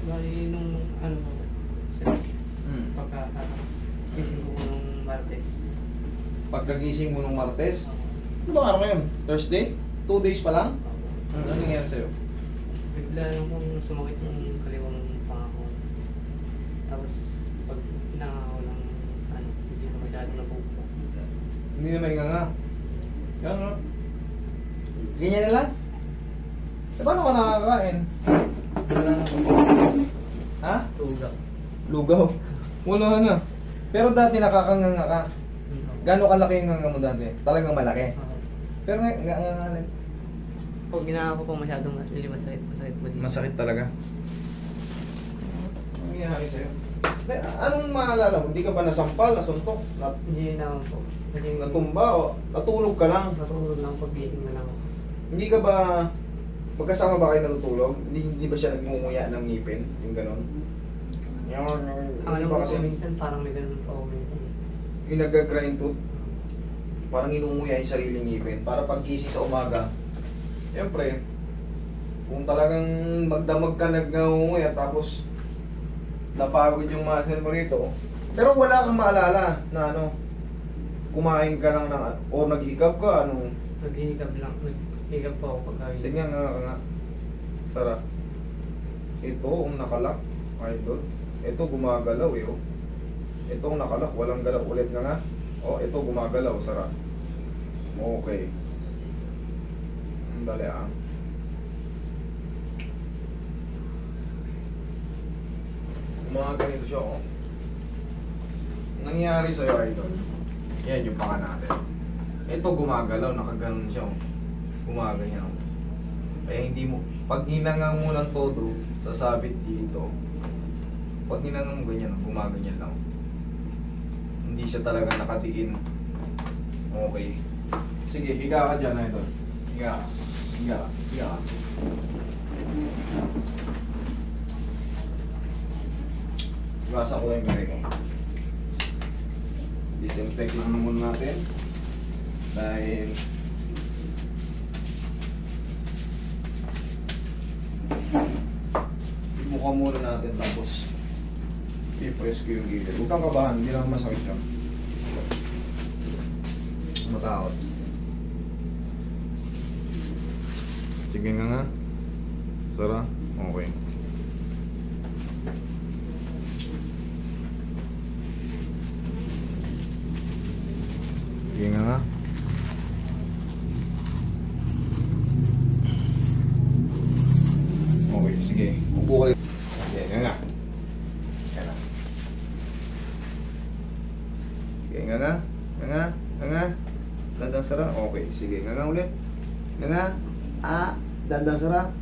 Bali, nung ano, sa pagka-kising ko nung Martes. Pag nagising mo nung Martes, ano ba araw ngayon? Thursday? 2 days pa lang? Ano nangyayari sa'yo? Bigla lang kung sumakit yung kaliwang pangako. Tapos, pag pinangako ng ano, hindi na masyadong napupo. Hindi naman nga. Gano'n. Ganyan na lang? E paano ka nakakain? Wala na Ha? tugaw. Lugaw. Wala na. Pero dati nakakanganga ka. Gano'n kalaki yung nganga mo dati? Talagang malaki. Pero nga. Pag ginagawa ko po masyadong masakit po dito. Masakit talaga. Ano nangyayari sa'yo? Anong maalala mo? Hindi ka ba nasampal, nasuntok, Hindi na naman po. Hindi natumba o natulog ka lang? natulog lang pag gising na lang ako. Hindi ka ba magkasama ba kayo natutulog? Hindi ba siya nagmumuya ng ngipin? Yung ganon? Yung Ang hindi alam ba ko kasi po minsan parang may ganun po ako minsan. yung nag-grind tooth, parang inumuya yung sariling ngipin. Para pag gising sa umaga, siyempre, kung talagang magdamag ka nag-nguya tapos napagod yung muscle mo rito, pero wala kang maalala na ano, kumain ka lang ng o naghikap ka, ano. Naghihigab lang. Naghihigab po ako pagkain. Sige nga. Sarap. Ito, ang nakalak, idol. Ito, gumagalaw eh, oh. Ito, ang nakalak, walang galaw. Ulit nga. Oh, ito, gumagalaw, sarap. Okay. Dali ah. Gumaganito siya, oh. Nangyari sa'yo, idol. Yan yung paka natin. Ito, gumagalaw, nakaganon siya, oh. Gumaganyan, oh. Kaya hindi mo, pag hinangang mo lang todo, sasabit dito. Pag hinangang mo ganyan, gumaganyan lang. Hindi siya talaga nakadiin. Okay. Sige, higa ka dyan, idol. Higa ka. Higa ka. Higa ka. Iwasan ko lang yung gawin ko. Disinfecting na muna natin. Dahil mukha muna natin tapos i-press ko yung gilid. Huwag kang kabahan, hindi lang masakit siya. Matakot. Sige nga. Sara? Okay. Sige nga. Okay, sige. Upo ka rin. Sige nga. Yan na. Sige nga. Nga. Dandang sara. Okay, sige. Nga ulit. Nga. Dandang sara.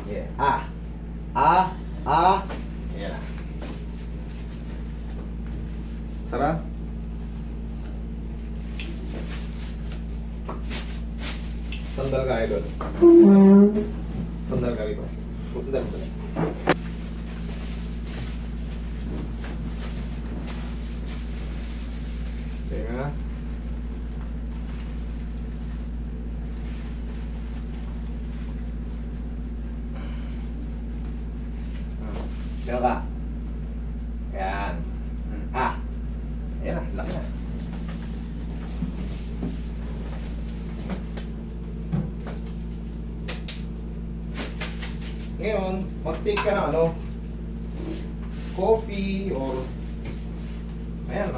Yeah. Yeah. Sara. Sandal ka, idol. Sandal ka rito. Sandal ka. Teka. Teka ka. Yan. Ayan na, laki na. Ngayon, mag-take ka ng ano, coffee or ayan,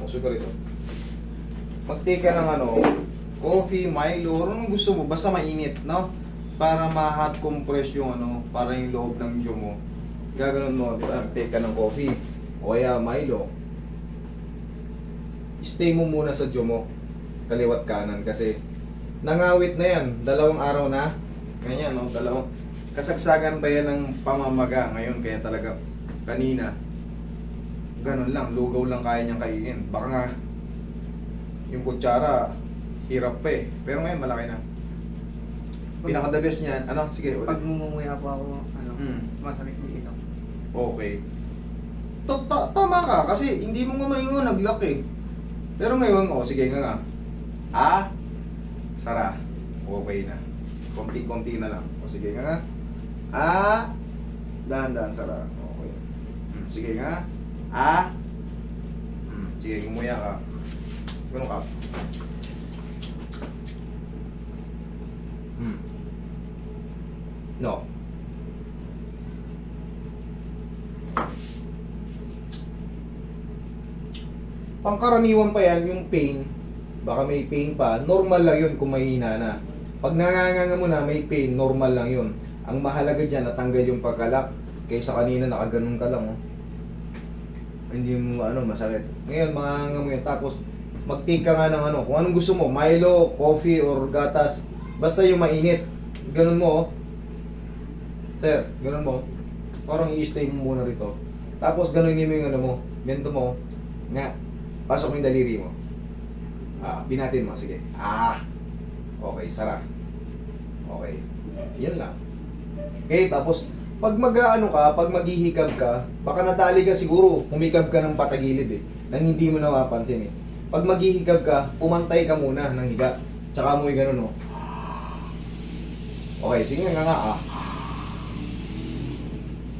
usog ka rito. Mag-take ka ng ano, coffee, Milo, or anong gusto mo, basta mainit, no? Para ma-hot compress yung ano, para yung loob ng jaw mo. Gaganon mo, di ba? Mag-take ka ng coffee, o kaya Milo. Stay mo muna sa jaw mo, kaliwat kanan, kasi nangawit na yan, 2 araw na, ganyan, no? 2. Kasagsagan ba yan ng pamamaga ngayon, kaya talaga kanina ganun lang, lugaw lang kaya niyang kainin. Baka nga yung kutsara hirap pa eh, pero ngayon malaki na. Pinaka the best niyan, ano, sige ulit. Pag mumumuya po ako, masakit dito. Okay. Tama ka, kasi hindi mo nga maingon, nag-lock eh. Pero ngayon, sige nga. Sara. Okay na. Konti-konti na lang. O sige nga. Ah. Dahan-dahan, Sara. Okay. Sige nga. Ah. Sige, gumuya ka. Ganun ka. No. Pangkaraniwan pa yan, yung pain, baka may pain pa, normal lang yun kung mahina na. Pag nanganganga mo na, may pain, normal lang yun. Ang mahalaga dyan, natanggal yung pagkalak, kaysa kanina nakaganon ka lang, oh. Hindi mo masakit. Ngayon, manganganga mo yun, tapos mag-take ka nga ng kung anong gusto mo, Milo, coffee, or gatas, basta yung mainit. Ganun mo, oh. Sir, ganun mo. Parang i-stay mo muna rito. Tapos ganunin mo yung mo, bento mo, nga, pasok mo yung daliri mo. Binatin mo, sige. Okay, Sara. Okay. Yan lang. Okay, tapos, pag pag maghihikab ka, baka nadali ka siguro, humikab ka ng patagilid nang hindi mo napapansin Pag maghihikab ka, pumantay ka muna ng higa. Tsaka mo yung ganun, Okay, sige nga.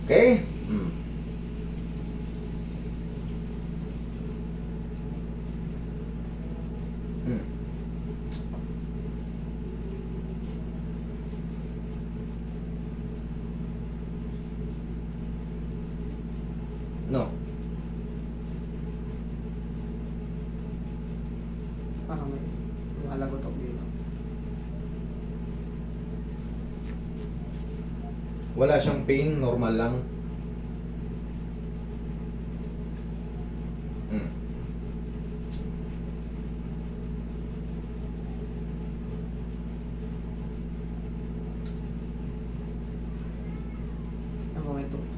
Okay? No. Parang may lumalagotok dito. Wala siyang pain, normal lang.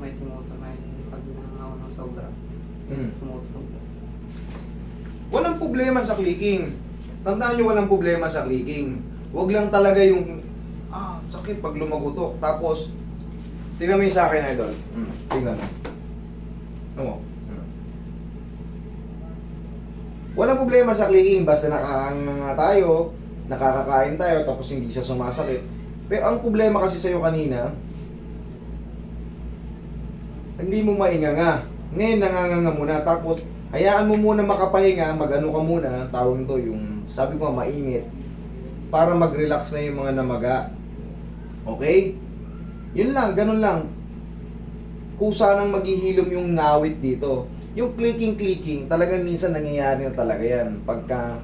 May tumuto, may pag nangangaw ng sobra. Tumuto. Walang problema sa clicking. Tandaan nyo, walang problema sa clicking. Huwag lang talaga yung sakit pag lumagutok. Tapos, tingnan mo yung sa akin, idol. Tingnan mo. Ano mo? Walang problema sa clicking. Basta nakakanga tayo, nakakakain tayo, tapos hindi siya sumasakit. Pero ang problema kasi sa'yo kanina, hindi mo mainganga. Ngayon, nanganganga muna. Tapos, hayaan mo muna makapahinga, mag-ano ka muna, tawag nito yung, sabi ko mainit, para mag-relax na yung mga namaga. Okay? Yun lang, ganun lang. Kusa nang maghihilom yung ngawit dito. Yung clicking, talagang minsan nangyayari na talaga yan. Pagka,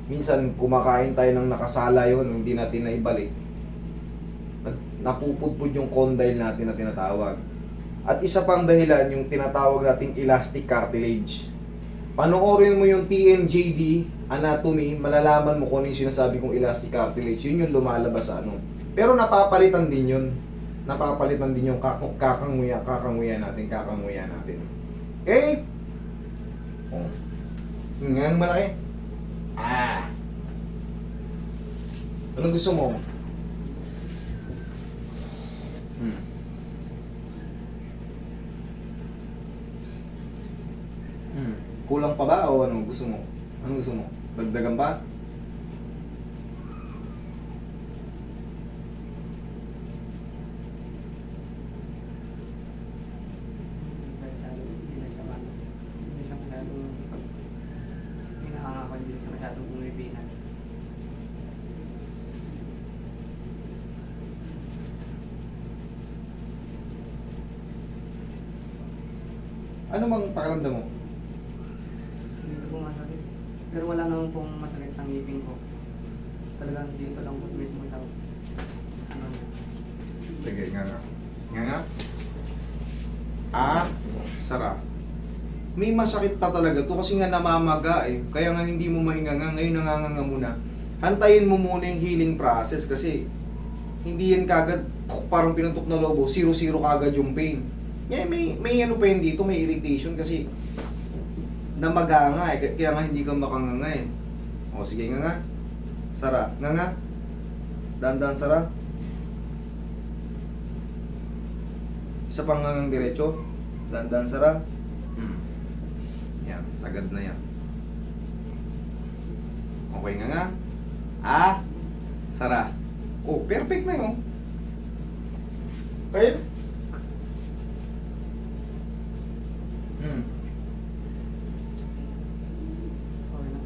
minsan kumakain tayo ng nakasala yun, hindi natin naibalik. Napupudpud yung condyle natin na tinatawag. At isa pang dahilan yung tinatawag nating elastic cartilage. Panoorin mo yung TMJD anatomy, malalaman mo kung ano yung sinasabi kong elastic cartilage. Yun yung lumalabas sa Pero napapalitan din yun. Napapalitan din yung kakanguya natin. Okay? Ngayon malaki. Anong gusto mo? Kulang pa ba o ano gusto mo? Anong gusto mo? Dagdagan pa? Hindi na siya masyadong pag hinahanga ko, hindi na siya masyadong bumibinan. Ano bang pakiramdam mo? Dito po masakit. Pero wala naman pong masakit sa ngipin ko. Talagang dito lang po mismo sa Sige, nga. Sarap. May masakit pa talaga to kasi nga namamaga Kaya nga hindi mo mahinganga. Ngayon nanganganga muna. Hantayin mo muna yung healing process kasi hindi yan kagad parang pinuntok na lobo. 0-0 kagad yung pain. Ngayon may ano pa yun dito, may irritation kasi namaga nga Kaya nga hindi ka makanganga O sige nga. Sara. Nga. Dandan Sara. Isa pang ngangang diretso. Dandan Sara. Yan, sagad na yan. Okay nga. Sara. Oh, perfect na yun. Kaya? Okay na.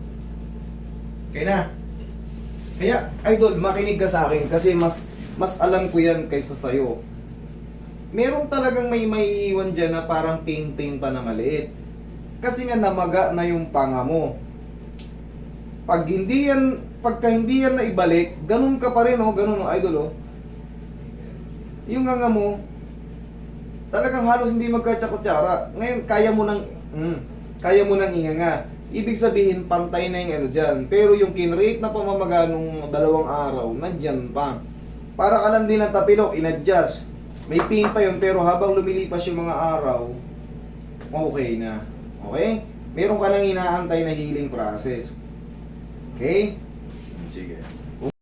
Kaya na. Kaya, idol, makinig ka sa akin kasi mas alam ko yan kaysa sa'yo. Meron talagang may maiiwan dyan na parang pain-pain pa na maliit. Kasi nga namaga na yung panga mo. Pagka hindi yan na ibalik, ganun ka pa rin, oh, ganun, oh, idol, oh. Yung nga mo, talagang halos hindi magkatsa-kutsara. Ngayon, kaya mo nang inganga. Ibig sabihin, pantay na yung ano dyan. Pero yung kinrate na pamamaga nung 2 araw, nandyan pa. Para ka lang din ng tapilok, in-adjust. May pain pa yun, pero habang lumilipas yung mga araw, okay na. Okay? Meron ka nang inaantay na healing process. Okay? Sige.